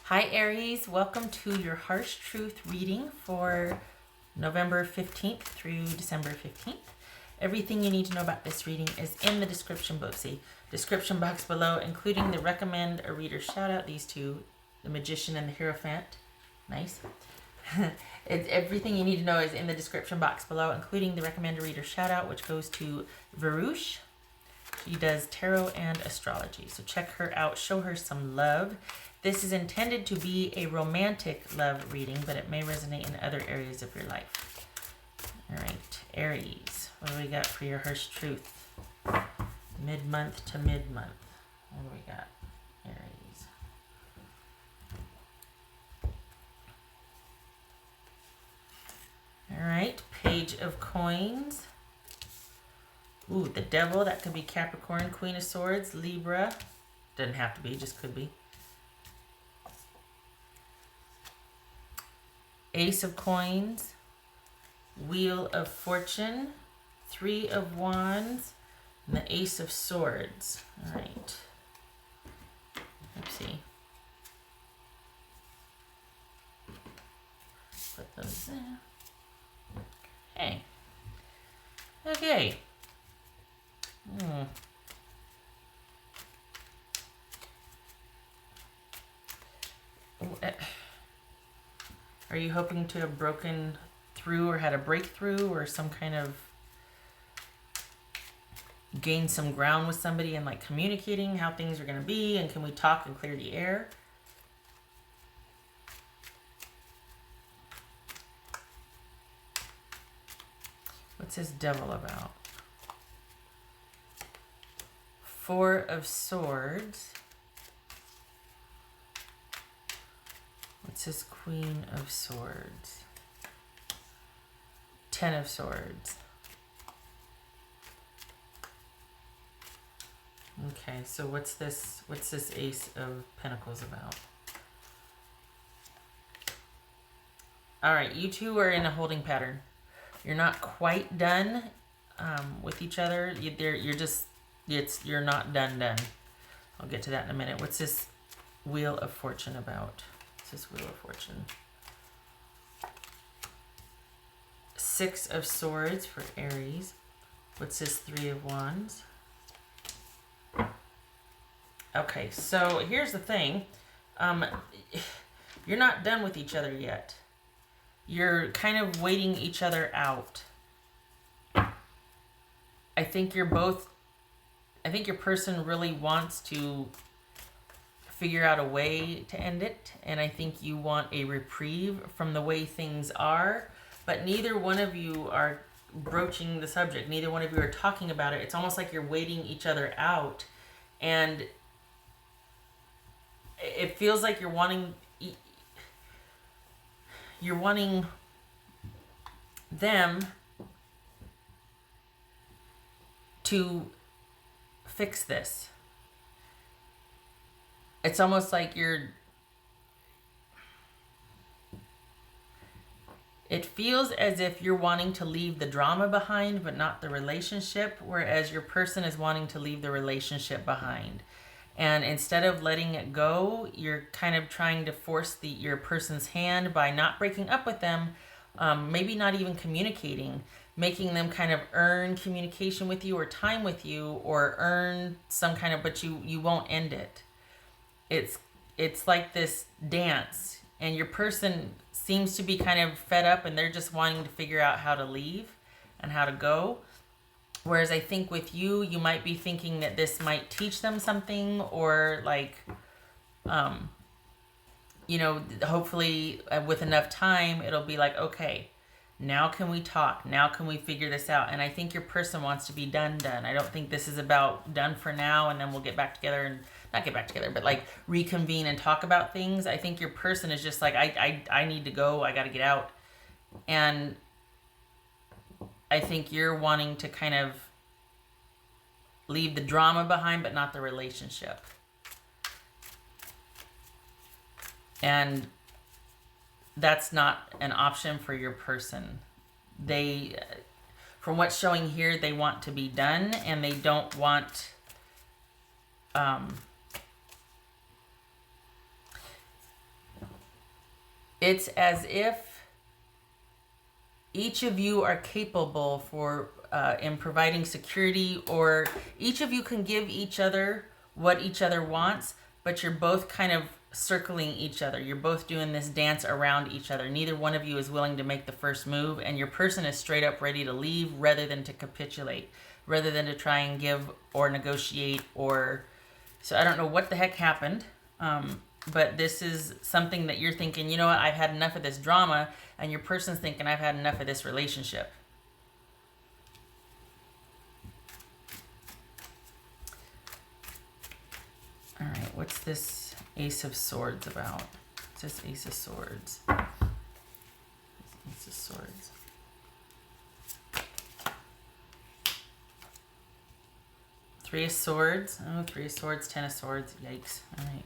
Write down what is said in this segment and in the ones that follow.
Hi Aries, welcome to your Harsh Truth reading for November 15th through December 15th. Everything you need to know about this reading is in the description box below, including the recommend a reader shout out, these two, the Magician and the Hierophant. Nice. Everything you need to know is in the description box below, including the recommend a reader shout out, which goes to Varouche. She does tarot and astrology, so check her out, show her some love. This is intended to be a romantic love reading, but it may resonate in other areas of your life. All right, Aries, what do we got for your harsh truth? Mid-month to mid-month. What do we got, Aries? All right, Page of Coins. Ooh, the Devil, that could be Capricorn. Queen of Swords, Libra. Doesn't have to be, just could be. Ace of Coins, Wheel of Fortune, Three of Wands, and the Ace of Swords. All right. Let's see. Put those there. Okay. Okay. Are you hoping to have broken through or had a breakthrough or some kind of gain some ground with somebody and like communicating how things are going to be, and can we talk and clear the air? What's this Devil about? Four of Swords. What's this Queen of Swords? Ten of Swords. Okay, so what's this Ace of Pentacles about? All right, you two are in a holding pattern. You're not quite done with each other. You're not done. I'll get to that in a minute. What's this Wheel of Fortune about? What's this Wheel of Fortune? Six of Swords for Aries. What's this Three of Wands? Okay, so here's the thing. You're not done with each other yet. You're kind of waiting each other out. I think your person really wants to figure out a way to end it, and I think you want a reprieve from the way things are, but neither one of you are broaching the subject. Neither one of you are talking about it. It's almost like you're waiting each other out, and it feels like you're wanting them to fix this. It's almost like it feels as if you're wanting to leave the drama behind but not the relationship, whereas your person is wanting to leave the relationship behind. And instead of letting it go, you're kind of trying to force your person's hand by not breaking up with them, maybe not even communicating, making them kind of earn communication with you or time with you, or earn some kind of, but you won't end it. It's like this dance, and your person seems to be kind of fed up and they're just wanting to figure out how to leave and how to go. Whereas I think with you, you might be thinking that this might teach them something, or like, hopefully with enough time, it'll be like, okay, now can we talk? Now can we figure this out? And I think your person wants to be done. I don't think this is about done for now and then we'll get back together, and not get back together, but like reconvene and talk about things. I think your person is just like, I need to go. I got to get out. And I think you're wanting to kind of leave the drama behind, but not the relationship. And that's not an option for your person. From what's showing here, they want to be done, and they don't want it's as if each of you are capable for in providing security, or each of you can give each other what each other wants, but you're both kind of circling each other. You're both doing this dance around each other. Neither one of you is willing to make the first move, and your person is straight up ready to leave rather than to capitulate, rather than to try and give or negotiate. Or so I don't know what the heck happened, but this is something that you're thinking, you know what, I've had enough of this drama, and your person's thinking, I've had enough of this relationship. All right, what's this Ace of Swords about? What's this Ace of Swords? Ace of Swords. Three of Swords. Oh, Three of Swords, Ten of Swords. Yikes. All right.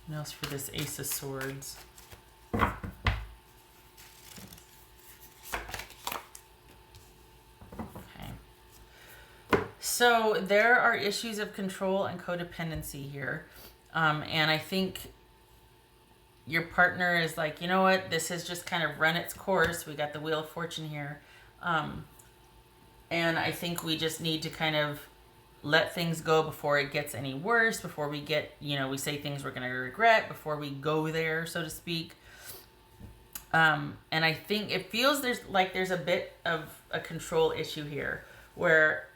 What else for this Ace of Swords? So there are issues of control and codependency here. And I think your partner is like, you know what, this has just kind of run its course. We got the Wheel of Fortune here. And I think we just need to kind of let things go before it gets any worse, before we get, we say things we're going to regret, before we go there, so to speak. And I think it feels there's a bit of a control issue here where...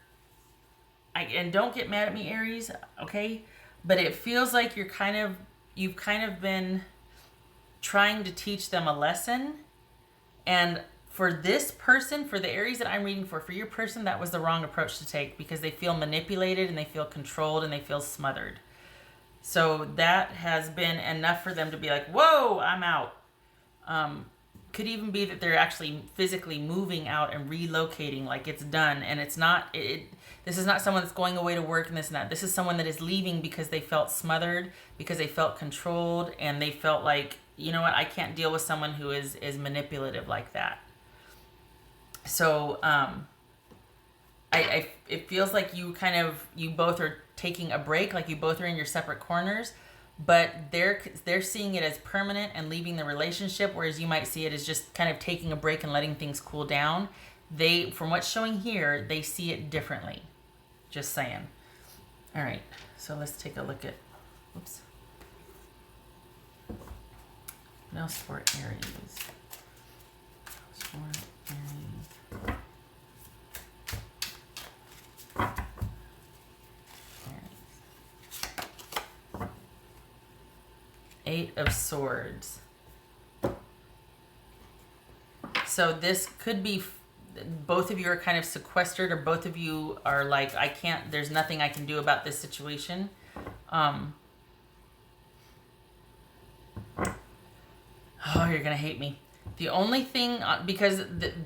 and don't get mad at me, Aries, okay? But it feels like you've kind of been trying to teach them a lesson. And for this person, for the Aries that I'm reading for your person, that was the wrong approach to take, because they feel manipulated and they feel controlled and they feel smothered. So that has been enough for them to be like, whoa, I'm out. Could even be that they're actually physically moving out and relocating, like it's done. And it's not, this is not someone that's going away to work and this and that. This is someone that is leaving because they felt smothered, because they felt controlled, and they felt like, you know what, I can't deal with someone who is manipulative like that. So it feels like you both are taking a break, like you both are in your separate corners, but they're seeing it as permanent and leaving the relationship, whereas you might see it as just kind of taking a break and letting things cool down. They, from what's showing here, they see it differently. Just saying. All right, so let's take a look at, oops. What else for Aries? Eight of Swords. So this could be both of you are kind of sequestered, or both of you are like, there's nothing I can do about this situation. Oh, you're gonna hate me. The only thing, because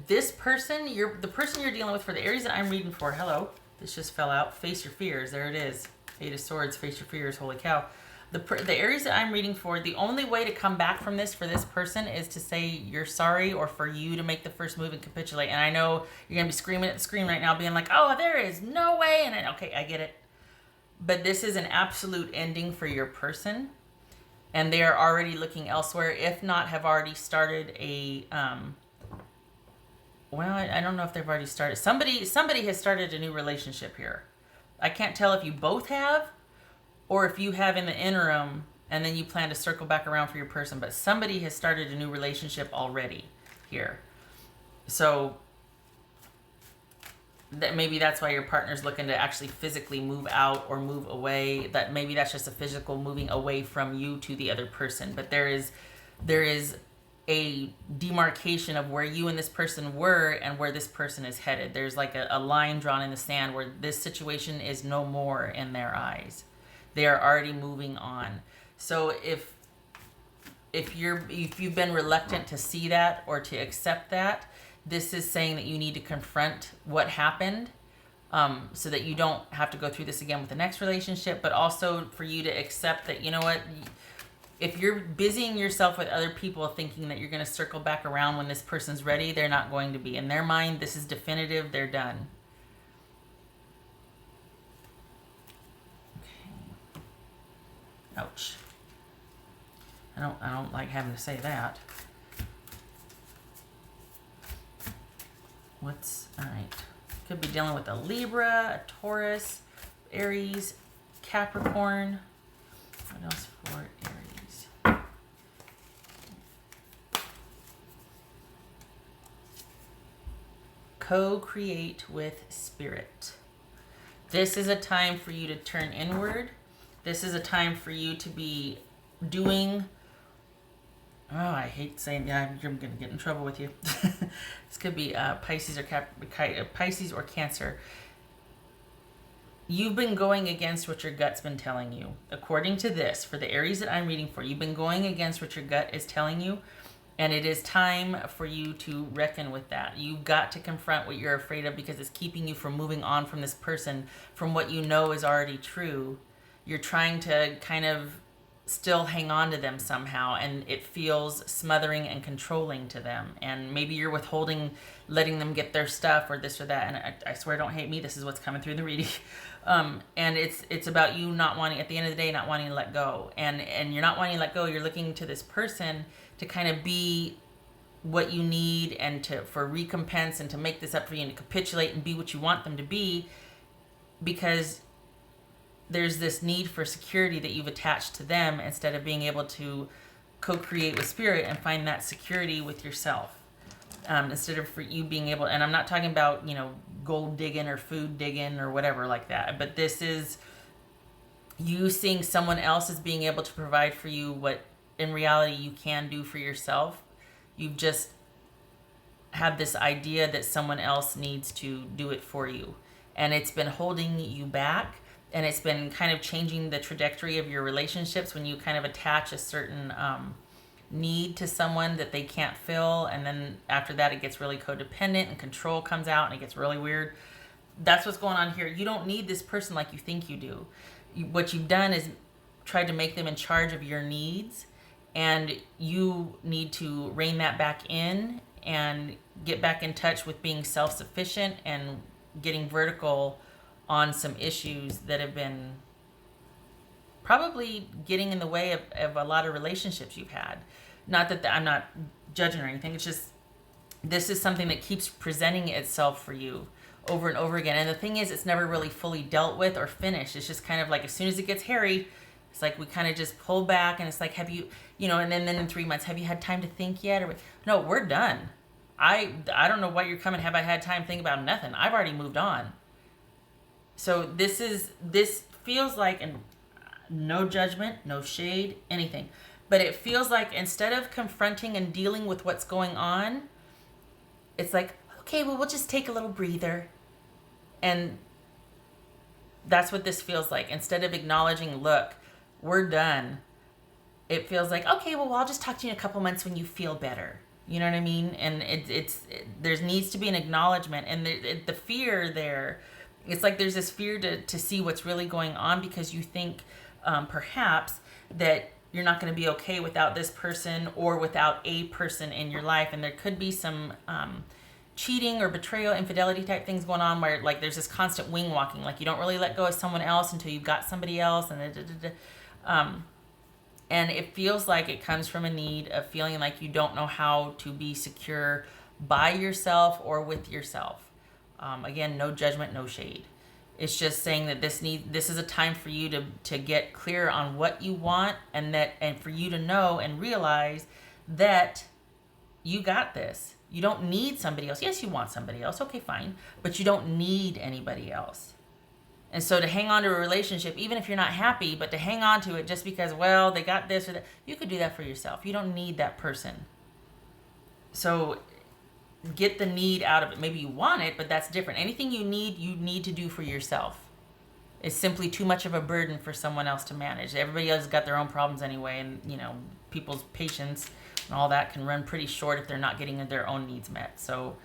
this person, the person you're dealing with for the Aries that I'm reading for, hello, this just fell out. Face your fears. There it is. Eight of Swords. Face your fears. Holy cow. The Aries that I'm reading for, the only way to come back from this for this person is to say you're sorry, or for you to make the first move and capitulate. And I know you're going to be screaming at the screen right now, being like, oh, there is no way. And okay, I get it. But this is an absolute ending for your person. And they are already looking elsewhere, if not have already started a... well, I don't know if they've already started. Somebody has started a new relationship here. I can't tell if you both have, or if you have in the interim, and then you plan to circle back around for your person. But somebody has started a new relationship already here. So that maybe that's why your partner's looking to actually physically move out or move away. That maybe that's just a physical moving away from you to the other person. But there is a demarcation of where you and this person were and where this person is headed. There's like a line drawn in the sand where this situation is no more in their eyes. They are already moving on. So if you've been reluctant to see that or to accept that, this is saying that you need to confront what happened, so that you don't have to go through this again with the next relationship, but also for you to accept that, you know what, if you're busying yourself with other people thinking that you're going to circle back around when this person's ready, they're not going to be. In their mind, this is definitive, they're done. Ouch. I don't like having to say that. All right. Could be dealing with a Libra, a Taurus, Aries, Capricorn. What else for Aries? Co-create with spirit. This is a time for you to turn inward. This is a time for you to be doing. Oh, I hate saying, yeah, I'm going to get in trouble with you. This could be Pisces or Cancer. You've been going against what your gut's been telling you. According to this, for the Aries that I'm reading for, you've been going against what your gut is telling you, and it is time for you to reckon with that. You've got to confront what you're afraid of because it's keeping you from moving on from this person, from what you know is already true. You're trying to kind of still hang on to them somehow, and it feels smothering and controlling to them, and maybe you're withholding letting them get their stuff or this or that, and I swear, don't hate me, this is what's coming through the reading. And it's about you not wanting, at the end of the day, not wanting to let go, and you're not wanting to let go. You're looking to this person to kind of be what you need, and for recompense, and to make this up for you, and to capitulate and be what you want them to be, because there's this need for security that you've attached to them, instead of being able to co-create with spirit and find that security with yourself. Instead of for you being able, and I'm not talking about, gold digging or food digging or whatever like that, but this is you seeing someone else as being able to provide for you what in reality you can do for yourself. You've just had this idea that someone else needs to do it for you, and it's been holding you back. And it's been kind of changing the trajectory of your relationships when you kind of attach a certain need to someone that they can't fill. And then after that, it gets really codependent and control comes out and it gets really weird. That's what's going on here. You don't need this person like you think you do. What you've done is tried to make them in charge of your needs. And you need to rein that back in and get back in touch with being self-sufficient and getting vertical on some issues that have been probably getting in the way of a lot of relationships you've had. Not that I'm not judging or anything. It's just, this is something that keeps presenting itself for you over and over again. And the thing is, it's never really fully dealt with or finished. It's just kind of like, as soon as it gets hairy, it's like we kind of just pull back, and it's like, have you, and then in 3 months, have you had time to think yet? Or no, we're done. I don't know why you're coming. Have I had time to think about nothing? I've already moved on. So this feels like, and no judgment, no shade, anything, but it feels like instead of confronting and dealing with what's going on, it's like, okay, well, we'll just take a little breather. And that's what this feels like. Instead of acknowledging, look, we're done, it feels like, okay, well, I'll just talk to you in a couple months when you feel better. You know what I mean? And there needs to be an acknowledgement, and the fear there. It's like there's this fear to see what's really going on, because you think perhaps that you're not going to be okay without this person or without a person in your life. And there could be some cheating or betrayal, infidelity type things going on, where like there's this constant wing walking, like you don't really let go of someone else until you've got somebody else. And it feels like it comes from a need of feeling like you don't know how to be secure by yourself or with yourself. Again, no judgment, no shade. It's just saying that this is a time for you to get clear on what you want, and for you to know and realize that you got this. You don't need somebody else. Yes, you want somebody else. Okay, fine. But you don't need anybody else. And so to hang on to a relationship, even if you're not happy, but to hang on to it just because, well, they got this or that, you could do that for yourself. You don't need that person. So get the need out of it. Maybe you want it, but that's different. Anything you need to do for yourself. It's simply too much of a burden for someone else to manage. Everybody else has got their own problems anyway, and people's patience and all that can run pretty short if they're not getting their own needs met. So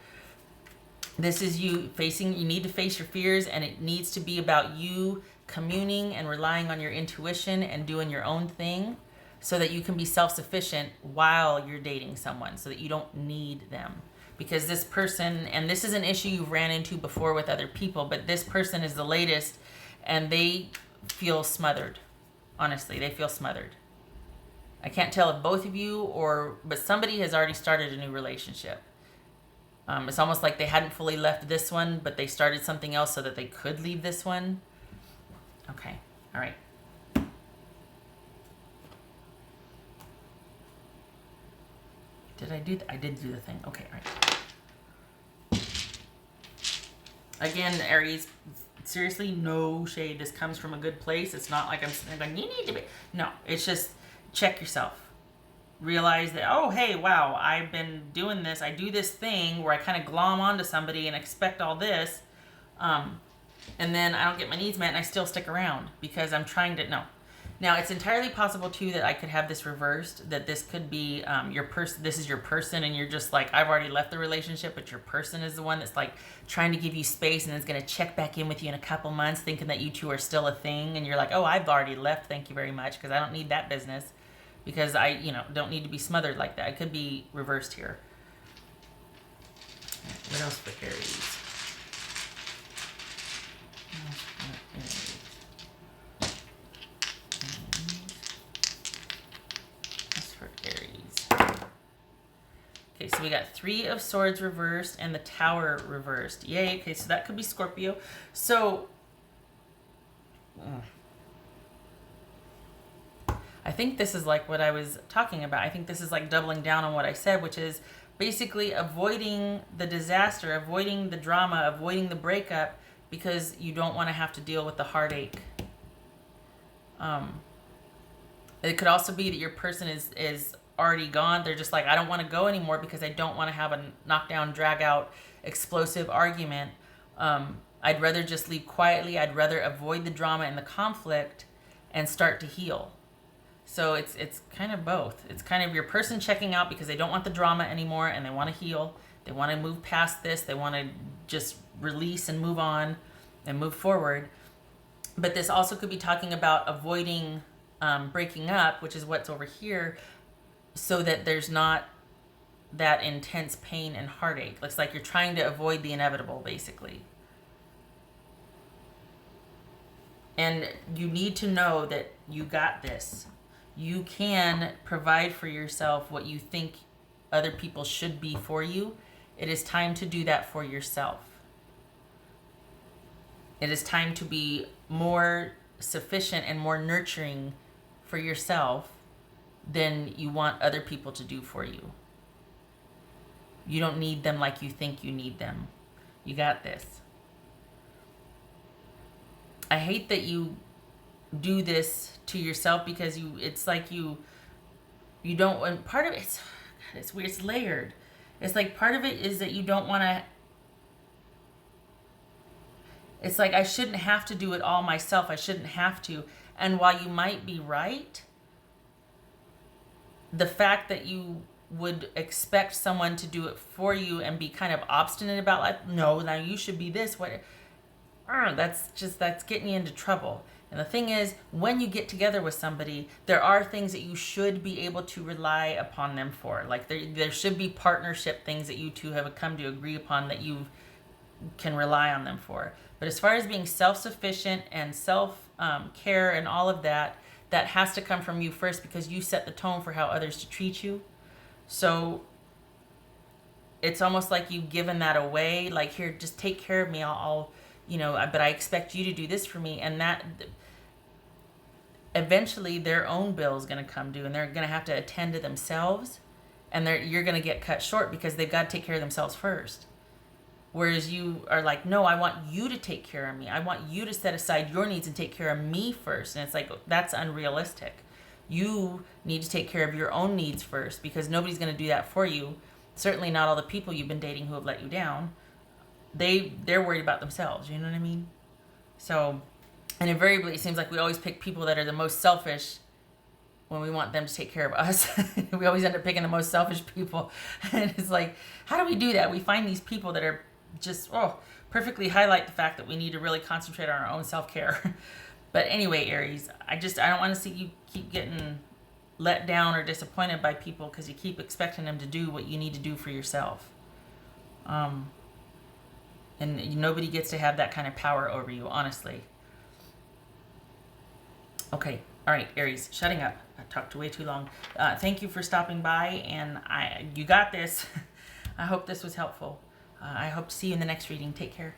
this is you need to face your fears, and it needs to be about you communing and relying on your intuition and doing your own thing, so that you can be self-sufficient while you're dating someone, so that you don't need them. Because this person, and this is an issue you've ran into before with other people, but this person is the latest, and they feel smothered. Honestly, they feel smothered. I can't tell if both of you but somebody has already started a new relationship. It's almost like they hadn't fully left this one, but they started something else so that they could leave this one. Okay, all right. Did I do I did do the thing. Okay, all right. Again, Aries, seriously, no shade. This comes from a good place. It's not like I'm sitting there going, you need to be. No, it's just check yourself. Realize that, oh, hey, wow, I've been doing this. I do this thing where I kind of glom onto somebody and expect all this. And then I don't get my needs met and I still stick around because I'm trying to, no. Now, it's entirely possible, too, that I could have this reversed, that this could be your person. This is your person, and you're just like, I've already left the relationship, but your person is the one that's like trying to give you space and is going to check back in with you in a couple months thinking that you two are still a thing. And you're like, oh, I've already left. Thank you very much, because I don't need that business, because I, don't need to be smothered like that. It could be reversed here. What else for Aries? Okay, so we got 3 of Swords reversed and the Tower reversed. Yay, okay, so that could be Scorpio. So, I think this is like what I was talking about. I think this is like doubling down on what I said, which is basically avoiding the disaster, avoiding the drama, avoiding the breakup, because you don't want to have to deal with the heartache. It could also be that your person is already gone. They're just like, I don't want to go anymore because I don't want to have a knockdown, drag out, explosive argument. I'd rather just leave quietly. I'd rather avoid the drama and the conflict and start to heal. So it's kind of both. It's kind of your person checking out because they don't want the drama anymore and they want to heal. They want to move past this. They want to just release and move on and move forward. But this also could be talking about avoiding breaking up, which is what's over here, so that there's not that intense pain and heartache. Looks like you're trying to avoid the inevitable, basically. And you need to know that you got this. You can provide for yourself what you think other people should be for you. It is time to do that for yourself. It is time to be more sufficient and more nurturing for yourself than you want other people to do for you. You don't need them like you think you need them. You got this. I hate that you do this to yourself because it's like you don't, and part of it's weird, it's layered. It's like part of it is that you don't want to, it's like I shouldn't have to do it all myself. I shouldn't have to. And while you might be right, the fact that you would expect someone to do it for you and be kind of obstinate about, like, no, now you should be this way. That's getting you into trouble. And the thing is, when you get together with somebody, there are things that you should be able to rely upon them for. Like there should be partnership things that you two have come to agree upon that you can rely on them for. But as far as being self-sufficient and self-care and all of that, that has to come from you first, because you set the tone for how others to treat you. So it's almost like you've given that away. Like, here, just take care of me. I'll but I expect you to do this for me. And that eventually their own bill is going to come due, and they're going to have to attend to themselves, and you're going to get cut short because they've got to take care of themselves first. Whereas you are like, no, I want you to take care of me. I want you to set aside your needs and take care of me first. And it's like, that's unrealistic. You need to take care of your own needs first, because nobody's going to do that for you. Certainly not all the people you've been dating who have let you down. They're worried about themselves. You know what I mean? So, and invariably, it seems like we always pick people that are the most selfish when we want them to take care of us. We always end up picking the most selfish people. And it's like, how do we do that? We find these people that are just perfectly highlight the fact that we need to really concentrate on our own self-care. But anyway, Aries, I don't want to see you keep getting let down or disappointed by people because you keep expecting them to do what you need to do for yourself. And nobody gets to have that kind of power over you, honestly. Okay, all right, Aries, shutting up. I talked way too long. Thank you for stopping by, and you got this. I hope this was helpful. I hope to see you in the next reading. Take care.